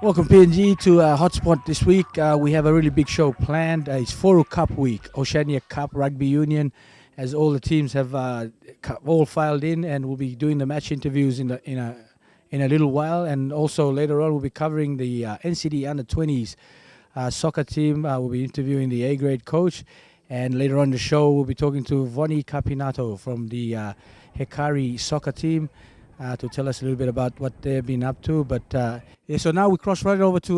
Welcome PNG to Hotspot this week. We have a really big show planned. It's Foru Cup week, Oceania Cup Rugby Union, as all the teams have all filed in, and we'll be doing the match interviews in a little while. And also later on, we'll be covering the NCD Under-20s soccer team. We'll be interviewing the A-grade coach, and later on the show, we'll be talking to Voni Capinato from the Hekari soccer team. To tell us a little bit about what they've been up to. But so now we cross right over to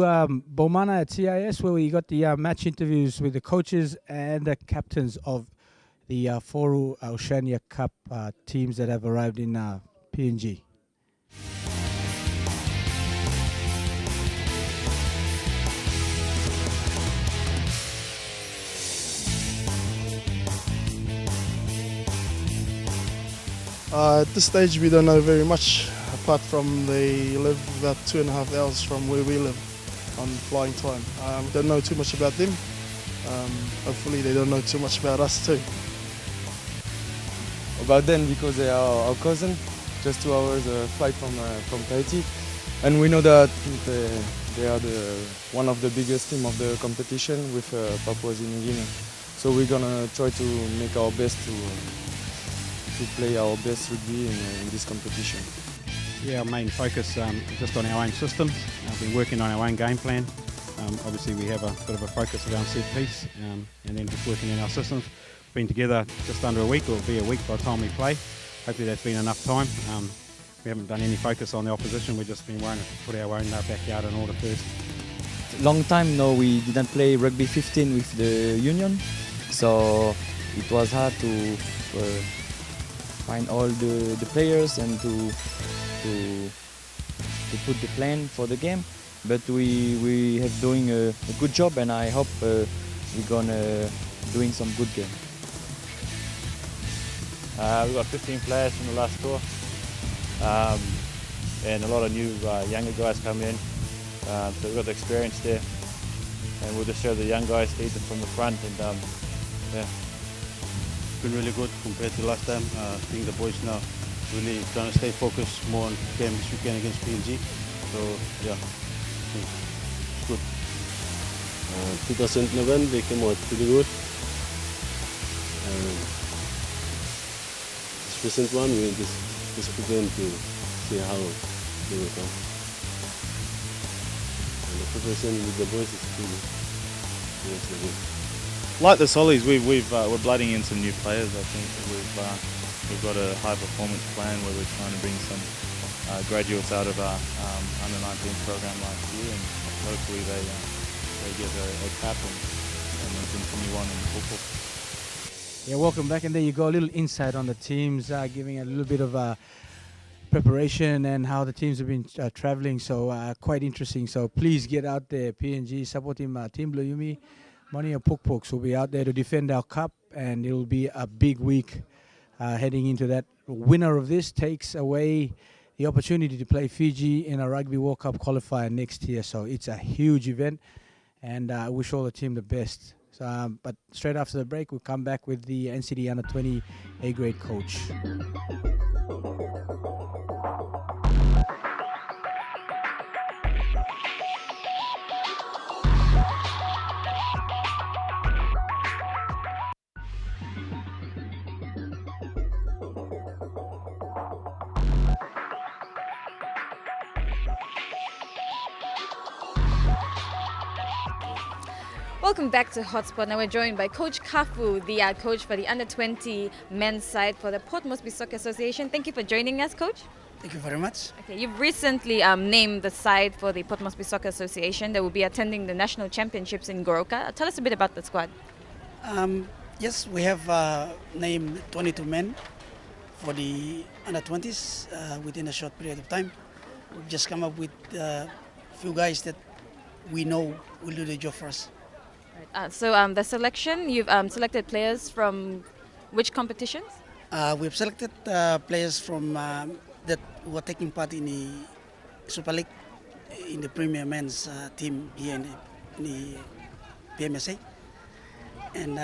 Bomana at CIS, where we got the match interviews with the coaches and the captains of the Foru Oceania Cup teams that have arrived in PNG. At this stage, we don't know very much, apart from they live about 2.5 hours from where we live on flying time. Don't know too much about them. Hopefully, they don't know too much about us too. About them, because they are our cousin, just 2 hours flight from Tahiti, and we know that they are one of the biggest team of the competition with Papua New Guinea. So we're gonna try to make our best to play our best rugby in this competition. Yeah, our main focus is just on our own systems. I've been working on our own game plan. Obviously we have a bit of a focus around set piece and then just working in our systems. Been together just under a week, or it'll be a week by the time we play. Hopefully that's been enough time. We haven't done any focus on the opposition, we've just been worrying to put our own backyard in order first. Long time now we didn't play rugby 15 with the union, so it was hard to find all the players and to put the plan for the game. But we have doing a good job, and I hope we're gonna doing some good game. We've got 15 players from the last tour, and a lot of new younger guys come in, so we've got the experience there, and we'll just show the young guys, lead them from the front, and yeah. Been really good compared to last time. I think the boys now really trying to stay focused more on game this weekend against PNG. So yeah, it's good. 2011 they came out pretty good. This recent one we just begin to see how they will come. And the preparation with the boys is really good. Like the Sollies, we're blooding in some new players. I think we've got a high performance plan where we're trying to bring some graduates out of our under-19 program last year, and hopefully they get a cap and then continue on in football. Yeah, welcome back, and there you go, a little insight on the teams, giving a little bit of preparation and how the teams have been traveling. So quite interesting. So please get out there, PNG, support Team Blue Yumi. Monia Pukpuks will be out there to defend our cup, and it will be a big week heading into that. Winner of this takes away the opportunity to play Fiji in a Rugby World Cup qualifier next year. So it's a huge event, and I wish all the team the best. So, but straight after the break, we'll come back with the NCD Under-20 A-grade coach. Welcome back to Hotspot. Now we're joined by Coach Kafu, the coach for the Under-20 men's side for the Port Moresby Soccer Association. Thank you for joining us, Coach. Thank you very much. Okay, you've recently named the side for the Port Moresby Soccer Association that will be attending the national championships in Goroka. Tell us a bit about the squad. Yes, we have named 22 men for the Under-20s within a short period of time. We've just come up with a few guys that we know will do the job for us. So the selection, you've selected players from which competitions? We've selected players from that were taking part in the Super League, in the Premier Men's team here in the PMSA. And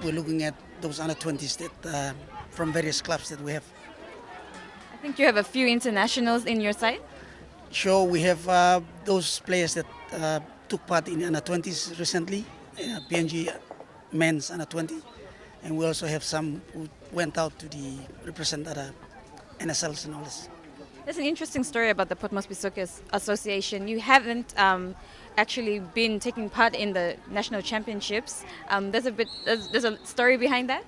we're looking at those Under-20s that from various clubs that we have. I think you have a few internationals in your side. show we have those players that took part in under 20s recently, PNG men's under 20, and we also have some who went out to represent other NSLs and all this. There's an interesting story about the Port Moresby Soccer Association. You haven't actually been taking part in the national championships. There's a story behind that.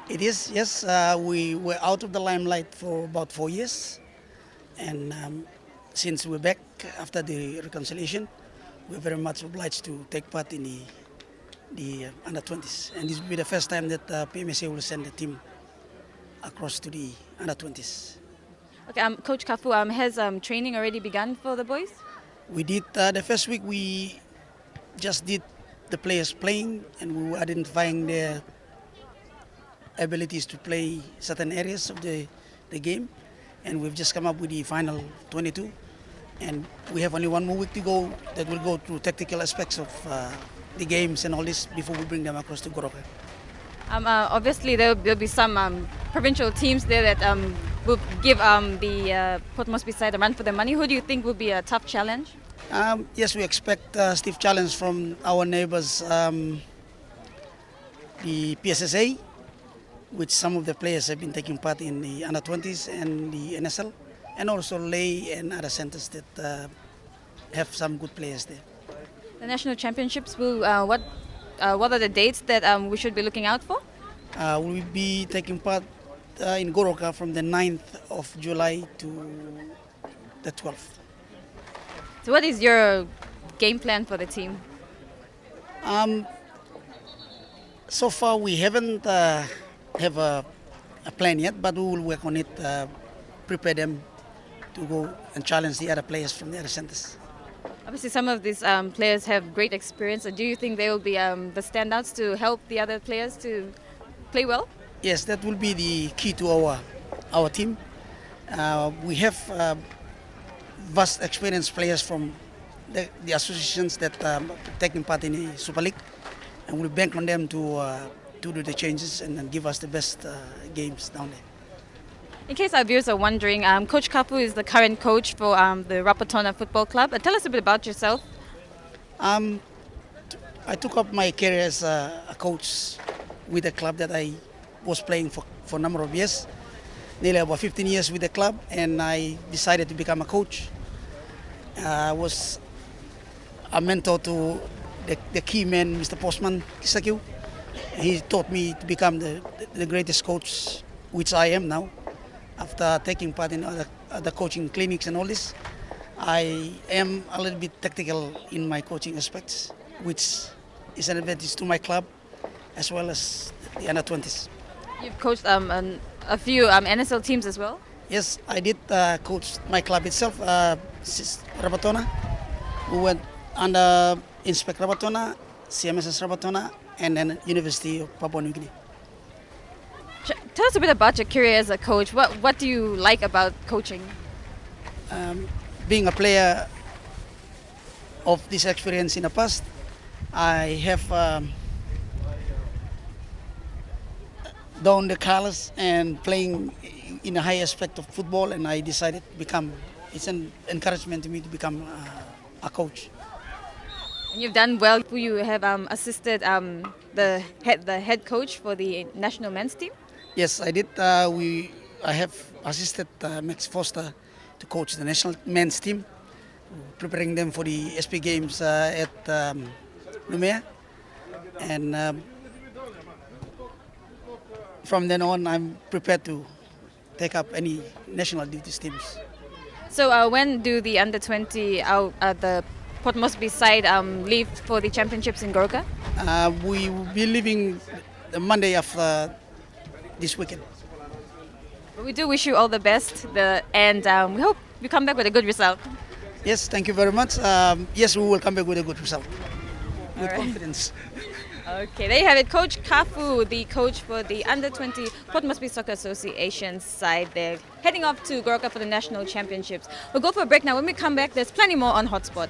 It is, yes. We were out of the limelight for about 4 years, and since we're back after the reconciliation, we're very much obliged to take part in the under 20s, and this will be the first time that PMSA will send a team across to the under 20s. Okay, Coach Kafu, has training already begun for the boys? We did the first week. We just did the players playing, and we were identifying their abilities to play certain areas of the game, and we've just come up with the final 22, and we have only 1 more week to go that will go through tactical aspects of the games and all this before we bring them across to Goroka. Obviously there'll be some provincial teams there that will give the Port Moresby side a run for their money. Who do you think will be a tough challenge? Yes, we expect a stiff challenge from our neighbors, the PSSA, which some of the players have been taking part in the under 20s and the NSL, and also Lay and other centers that have some good players there. The national championships will what are the dates that we should be looking out for? We'll be taking part in Goroka from the 9th of July to the 12th. So what is your game plan for the team? So far we haven't have a plan yet, but we will work on it, prepare them to go and challenge the other players from the other centers. Obviously some of these players have great experience. So do you think they will be the standouts to help the other players to play well? Yes, that will be the key to our team. We have vast experienced players from the associations that are taking part in the Super League, and we'll bank on them to do the changes and give us the best games down there. In case our viewers are wondering, Coach Kafu is the current coach for the Rapatona Football Club. Tell us a bit about yourself. I took up my career as a coach with a club that I was playing for a number of years, nearly about 15 years with the club, and I decided to become a coach. I was a mentor to the key man, Mr. Postman Kisakyu. He taught me to become the greatest coach, which I am now. After taking part in other coaching clinics and all this, I am a little bit tactical in my coaching aspects, which is an advantage to my club as well as the under 20s. You've coached a few NSL teams as well? Yes, I did coach my club itself, Rapatona. We went under Inspect Rapatona, CMSS Rapatona, and then University of Papua New Guinea. Tell us a bit about your career as a coach. What do you like about coaching? Being a player of this experience in the past, I have donned the colors and playing in a high aspect of football, and I decided to become, it's an encouragement to me to become a coach. And you've done well. You have assisted the head coach for the national men's team? Yes, I did. I have assisted Max Foster to coach the national men's team, preparing them for the SP Games at Numea. And from then on, I'm prepared to take up any national duties teams. So when do the under 20 the Port Moresby side leave for the championships in Goroka? We will be leaving the Monday after this weekend. We do wish you all the best, and we hope you come back with a good result. Yes, thank you very much. Yes, we will come back with a good result. With confidence. Okay, there you have it. Coach Kafu, the coach for the Under 20 Port Moresby Soccer Association side there, heading off to Goroka for the national championships. We'll go for a break now. When we come back, there's plenty more on Hotspot.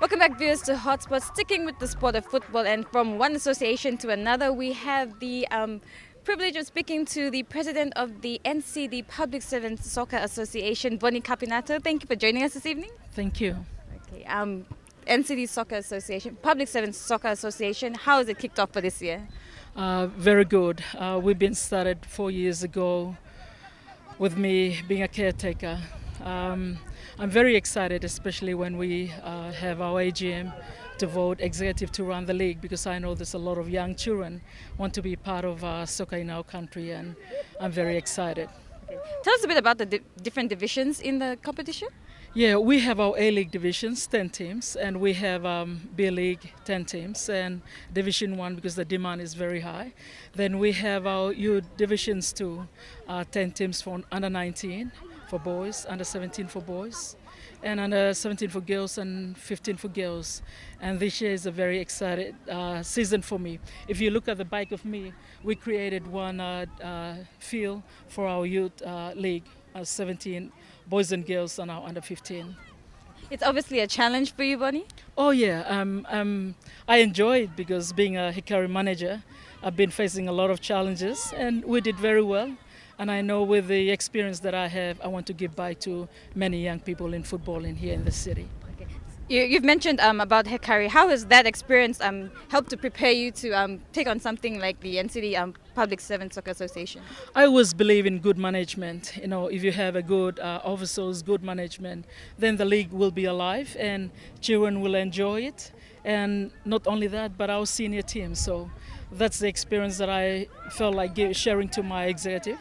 Welcome back, viewers, to Hotspot. Sticking with the sport of football, and from one association to another, we have the privilege of speaking to the president of the NCD Public Servants Soccer Association, Bonnie Capinato. Thank you for joining us this evening. Thank you. Okay, NCD Soccer Association, Public Servants Soccer Association, how has it kicked off for this year? Very good. We've been started 4 years ago with me being a caretaker. I'm very excited, especially when we have our AGM to vote executive to run the league, because I know there's a lot of young children want to be part of soccer in our country, and I'm very excited. Okay. Tell us a bit about the different divisions in the competition. Yeah, we have our A-League divisions, 10 teams, and we have B-League, 10 teams, and Division 1 because the demand is very high. Then we have our youth divisions too, 10 teams for under 19 for boys, under 17 for boys, and under 17 for girls and 15 for girls. And this year is a very excited season for me. If you look at the back of me, we created one field for our youth league, 17 boys and girls are now under 15. It's obviously a challenge for you, Bonnie. Oh yeah, I enjoy it because being a Hikari manager, I've been facing a lot of challenges and we did very well. And I know with the experience that I have, I want to give back to many young people in football in here in the city. Okay. You've mentioned about Hikari. How has that experience helped to prepare you to take on something like the NCD Public Servants Soccer Association? I always believe in good management. You know, if you have a good officers, good management, then the league will be alive and children will enjoy it. And not only that, but our senior team. So that's the experience that I felt like sharing to my executive.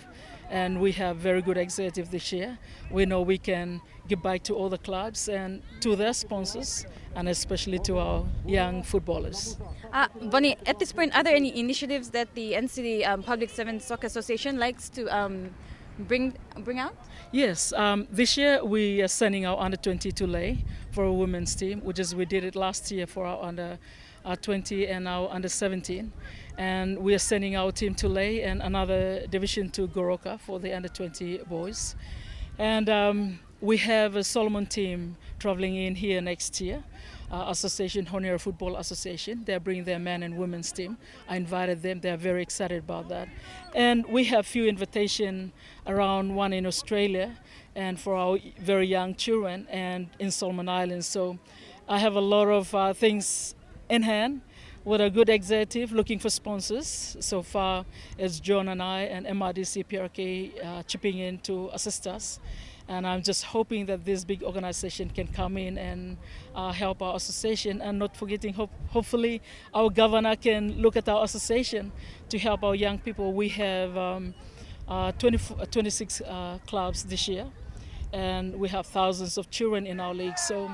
And we have very good executive this year. We know we can give back to all the clubs and to their sponsors, and especially to our young footballers. Bonnie, at this point, are there any initiatives that the NCD Public Servants Soccer Association likes to bring out? Yes, this year we are sending our under 20 to Ley for a women's team, which is we did it last year for our under 20 and our under 17. And we are sending our team to Ley and another division to Goroka for the under 20 boys. And we have a Solomon team traveling in here next year, Association Honera Football Association. They're bringing their men and women's team. I invited them. They're very excited about that. And we have few invitations around, one in Australia and for our very young children and in Solomon Islands. So I have a lot of things in hand with a good executive looking for sponsors. So far it's John and I and MRDC PRK chipping in to assist us. And I'm just hoping that this big organization can come in and help our association, and not forgetting, hopefully our governor can look at our association to help our young people. We have 26 clubs this year, and we have thousands of children in our league. So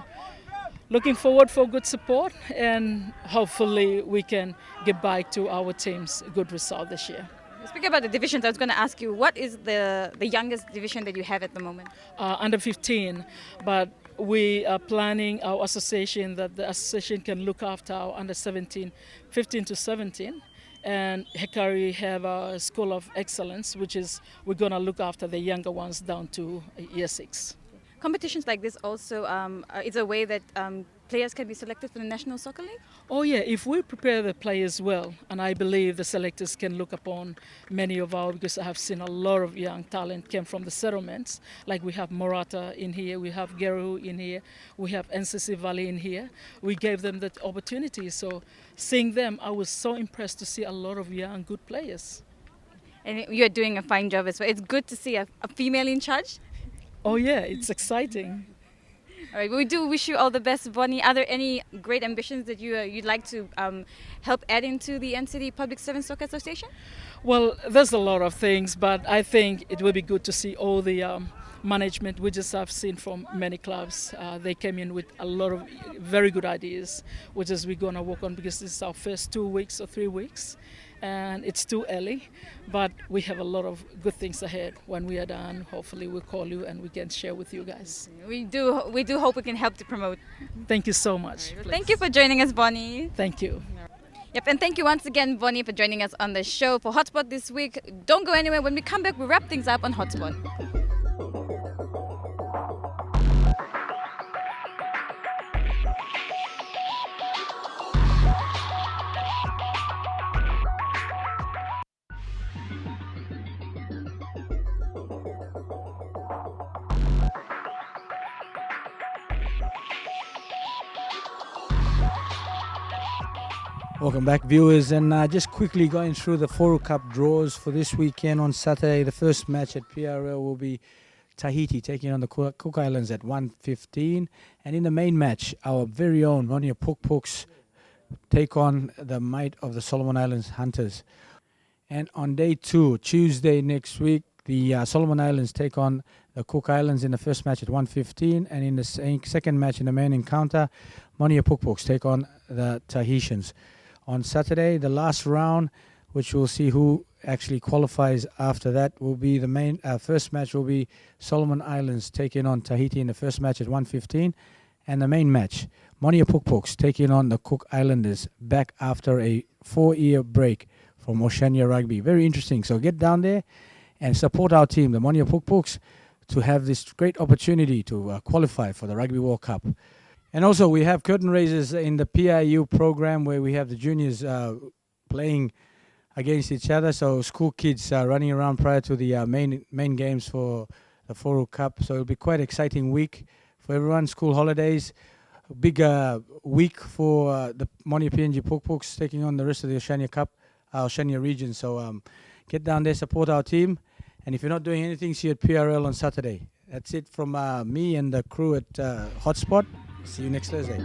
looking forward for good support, and hopefully we can get back to our team's good result this year. Speaking about the divisions, I was going to ask you, what is the youngest division that you have at the moment? Under 15, but we are planning our association that the association can look after our under 17, 15 to 17. And Hikari have a School of Excellence, which is we're going to look after the younger ones down to year 6. Competitions like this also is a way that players can be selected for the National Soccer League? Oh yeah, if we prepare the players well, and I believe the selectors can look upon many of our, because I have seen a lot of young talent came from the settlements, like we have Morata in here, we have Geru in here, we have NCC Valley in here. We gave them that opportunity, so seeing them, I was so impressed to see a lot of young, good players. And you're doing a fine job as well. It's good to see a female in charge. Oh yeah, it's exciting. All right, we do wish you all the best, Bonnie. Are there any great ambitions that you'd like to help add into the NCD Public Servants Soccer Association? Well, there's a lot of things, but I think it will be good to see all the management, which I've seen from many clubs. They came in with a lot of very good ideas, which is we're going to work on, because this is our first 2 weeks or 3 weeks. And it's too early, but we have a lot of good things ahead. When we are done, hopefully we'll call you and we can share with you guys. We do hope we can help to promote. Thank you so much. Right, well, thank you for joining us, Bonnie. Thank you. Yep, and thank you once again, Bonnie, for joining us on the show for Hotspot this week. Don't go anywhere. When we come back, we'll wrap things up on Hotspot. Welcome back, viewers, and just quickly going through the Foru Cup draws for this weekend. On Saturday, the first match at PRL will be Tahiti taking on the Cook Islands at 1:15, and in the main match, our very own Monia Pukpuks take on the might of the Solomon Islands Hunters. And on day 2, Tuesday next week, the Solomon Islands take on the Cook Islands in the first match at 1:15, and in the second match in the main encounter, Monia Pukpuks take on the Tahitians. On Saturday, the last round, which we'll see who actually qualifies after that, will be the main first match will be Solomon Islands taking on Tahiti in the first match at 1:15, and the main match, Monia Pukpuks taking on the Cook Islanders back after a 4-year break from Oceania Rugby. Very interesting. So get down there and support our team, the Monia Pukpuks, to have this great opportunity to qualify for the Rugby World Cup. And also, we have curtain raisers in the PIU program where we have the juniors playing against each other. So school kids running around prior to the main games for the Foru Cup. So it'll be quite an exciting week for everyone. School holidays, a big week for the Monia PNG Pukpuks taking on the rest of the Oceania Cup, Oceania region. So get down there, support our team. And if you're not doing anything, see you at PRL on Saturday. That's it from me and the crew at Hotspot. See you next Thursday.